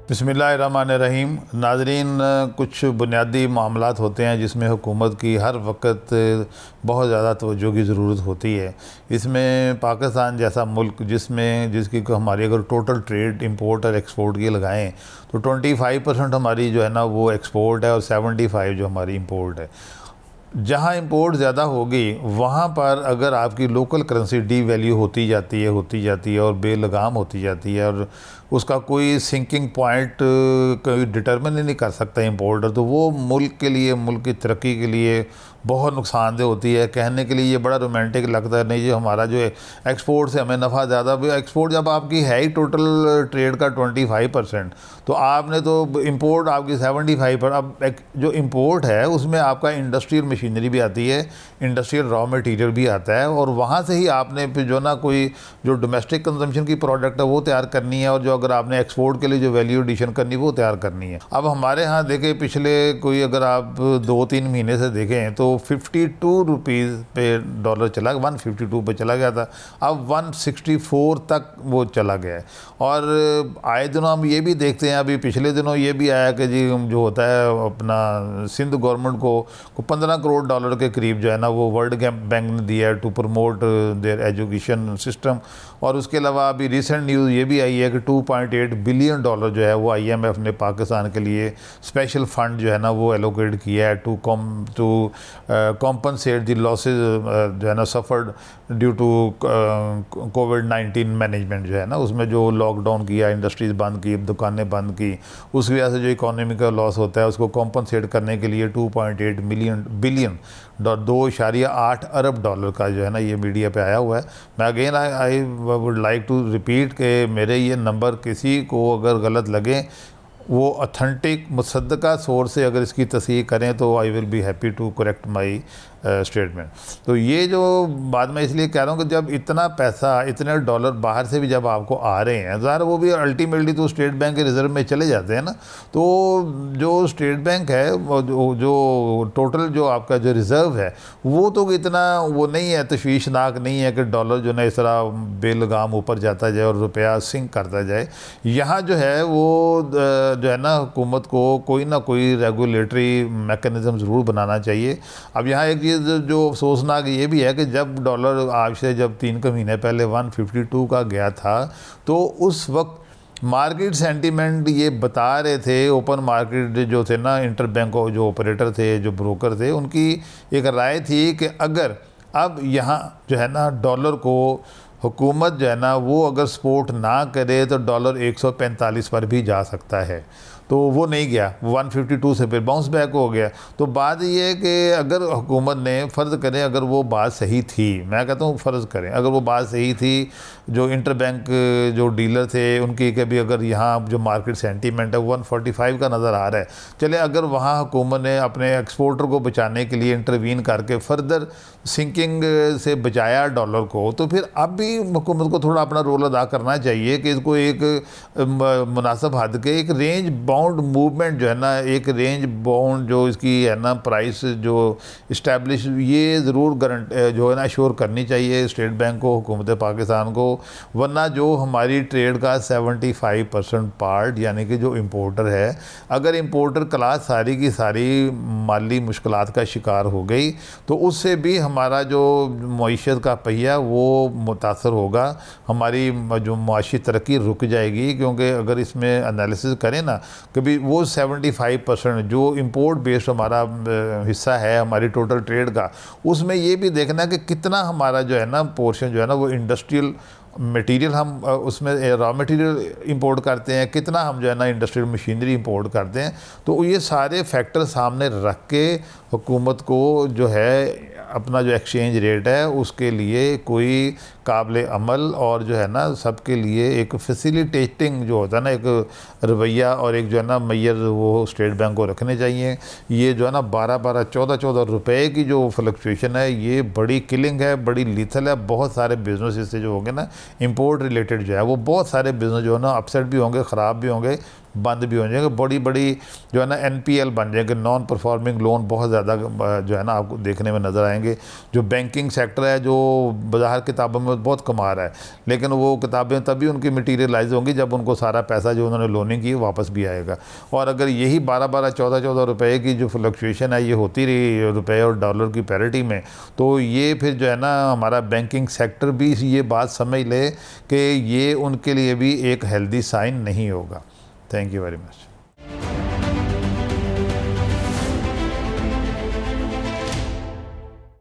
बिस्मिल्लाहिर्रहमानिर्रहीम। नाज़रीन, कुछ बुनियादी मामलात होते हैं जिसमें हुकूमत की हर वक्त बहुत ज़्यादा तवज्जो की ज़रूरत होती है। इसमें पाकिस्तान जैसा मुल्क जिसकी हमारी अगर टोटल ट्रेड इंपोर्ट और एक्सपोर्ट की लगाएं तो 25% हमारी जो है ना वो एक्सपोर्ट है और 75 जो हमारी इंपोर्ट है। जहाँ इंपोर्ट ज़्यादा होगी वहाँ पर अगर आपकी लोकल करेंसी डी वैल्यू होती जाती है और बेलगाम होती जाती है और उसका कोई सिंकिंग पॉइंट कोई डिटरमिन ही नहीं कर सकता इंपोर्टर, तो वो मुल्क के लिए, मुल्क की तरक्की के लिए बहुत नुकसानदेह होती है। कहने के लिए ये बड़ा रोमांटिक लगता है, नहीं जी हमारा जो है एक्सपोर्ट से हमें नफ़ा ज़्यादा। भी एक्सपोर्ट जब आपकी है ही टोटल ट्रेड का 25%, तो आपने तो इंपोर्ट आपकी 75 पर। अब जो इंपोर्ट है उसमें आपका इंडस्ट्रियल मशीनरी भी आती है, इंडस्ट्रियल रॉ मटेरियल भी आता है, और वहाँ से ही आपने फिर जो ना कोई जो डोमेस्टिक कंजम्पशन की प्रोडक्ट है वो तैयार करनी है, और जो अगर आपने एक्सपोर्ट के लिए जो वैल्यू एडिशन करनी है वो तैयार करनी है। अब हमारे यहाँ देखें, पिछले कोई अगर आप 2-3 महीने से देखें तो 52 रुपीज़ पे डॉलर चला, 152 पे चला गया था, अब 164 तक वो चला गया है। और आए दिनों हम ये भी देखते हैं, अभी पिछले दिनों ये भी आया कि जी जो होता है अपना सिंध गवर्नमेंट को 15 करोड़ डॉलर के करीब जो है ना वो वर्ल्ड बैंक ने दिया है to promote their education system. और उसके अलावा अभी रिसेंट न्यूज़ ये भी आई है कि 2.8 बिलियन डॉलर जो है वो IMF ने पाकिस्तान के लिए स्पेशल फंड जो है ना वो एलोकेट किया है टू कॉम्पनसेट द लॉसेज जो है ना सफ़र्ड ड्यू टू कोविड-19 मैनेजमेंट जो है ना, उसमें जो लॉकडाउन किया, इंडस्ट्रीज़ बंद की, दुकानें बंद की, उस वजह से जो इकोनॉमी का लॉस होता है उसको कॉम्पनसेट करने के लिए 2.8 बिलियन 2.8 अरब डॉलर का जो है ना ये मीडिया पे आया हुआ है। मैं again I would like to repeat कि मेरे ये नंबर किसी को अगर गलत लगे, वो ऑथेंटिक मुसद्दका सोर्स से अगर इसकी तस्दीक करें तो I will be happy to correct my statement. तो ये जो बात मैं इसलिए कह रहा हूँ कि जब इतना पैसा, इतने डॉलर बाहर से भी जब आपको आ रहे हैं, ज़ाहिर वो भी अल्टीमेटली तो स्टेट बैंक के रिज़र्व में चले जाते हैं ना। तो जो स्टेट बैंक है जो टोटल जो आपका जो रिज़र्व है वो तो इतना वो नहीं है, तशवीशनाक नहीं है कि डॉलर जो ना इस तरह बेलगाम ऊपर जाता जाए और रुपया सिंक करता जाए। यहाँ जो है वो जो है ना हुकूमत को कोई ना कोई रेगुलेटरी मैकेनिज़्म ज़रूर बनाना चाहिए। अब यहाँ एक चीज़ जो अफसोसनाक ये भी है कि जब डॉलर आज से जब 3 महीने पहले 152 का गया था तो उस वक्त मार्केट सेंटीमेंट ये बता रहे थे, ओपन मार्केट जो थे ना, इंटर बैंक जो ऑपरेटर थे, जो ब्रोकर थे, उनकी एक राय थी कि अगर अब यहाँ जो है ना डॉलर को हुकूमत जो है ना वो अगर सपोर्ट ना करे तो डॉलर 145 पर भी जा सकता है। तो वो नहीं गया, 152 से फिर बाउंस बैक हो गया। तो बात ये है कि अगर हुकूमत ने फ़र्ज़ करें अगर वो बात सही थी, मैं कहता हूँ फ़र्ज़ करें अगर वो बात सही थी, जो इंटर बैंक जो डीलर थे उनकी कि भी अगर यहाँ जो मार्केट सेंटीमेंट है 145 का नज़र आ रहा है, चले अगर वहाँ हुकूमत ने अपने एक्सपोर्टर को बचाने के लिए इंटरवीन करके फ़र्दर सिंकिंग से बचाया डॉलर को, तो फिर अब भी हुकूमत को थोड़ा अपना रोल अदा करना चाहिए कि इसको एक मुनासिब हद के एक रेंज बाउंड मूवमेंट जो है ना, एक रेंज बाउंड जो इसकी है ना प्राइस जो इस्टेब्लिश, ये ज़रूर जो है ना श्योर करनी चाहिए स्टेट बैंक को, हुकूमत पाकिस्तान को। वरना जो हमारी ट्रेड का 75% पार्ट यानी कि जो इंपोर्टर है, अगर इंपोर्टर क्लास सारी की सारी माली मुश्किलात का शिकार हो गई तो उससे भी हमारा जो मईशत का पहिया वो मुतासर होगा, हमारी जो माशी तरक्की रुक जाएगी। क्योंकि अगर इसमें एनालिसिस करें ना, कभी वो 75% जो इंपोर्ट बेस्ड हमारा हिस्सा है हमारी टोटल ट्रेड का, उसमें ये भी देखना है कि कितना हमारा जो है ना पोर्शन जो है ना वो इंडस्ट्रियल मटेरियल हम उसमें रॉ मटेरियल इंपोर्ट करते हैं, कितना हम जो है ना इंडस्ट्रियल मशीनरी इंपोर्ट करते हैं। तो ये सारे फैक्टर सामने रख के हुकूमत को जो है अपना जो एक्सचेंज रेट है उसके लिए कोई काबिल अमल और जो है ना सबके लिए एक फैसिलिटेटिंग जो होता है ना एक रवैया और एक जो है ना मैयर वो स्टेट बैंक को रखने चाहिए। ये जो है ना 12-12, 14-14 रुपए की जो फ्लक्चुएशन है ये बड़ी किलिंग है, बड़ी लीथल है। बहुत सारे बिजनेस इससे जो होंगे ना इंपोर्ट रिलेटेड जो है वो बहुत सारे बिजनेस जो है ना अपसेट भी होंगे, ख़राब भी होंगे, बंद भी हो जाएंगे, बड़ी बड़ी जो है ना NPL बन जाएंगे, नॉन परफॉर्मिंग लोन बहुत ज़्यादा जो है ना आपको देखने में नज़र आएंगे। जो बैंकिंग सेक्टर है जो बाज़ार किताबों में बहुत कमा रहा है, लेकिन वो किताबें तभी उनकी मटीरियलाइज होंगी जब उनको सारा पैसा जो उन्होंने लोनिंग की वापस भी आएगा। और अगर यही 12-12, 14-14 रुपए की जो फ्लक्चुएशन है ये होती रही रुपए और डॉलर की पैरिटी में, तो ये फिर जो है ना हमारा बैंकिंग सेक्टर भी ये बात समझ ले कि ये उनके लिए भी एक हेल्दी साइन नहीं होगा। Thank you very much.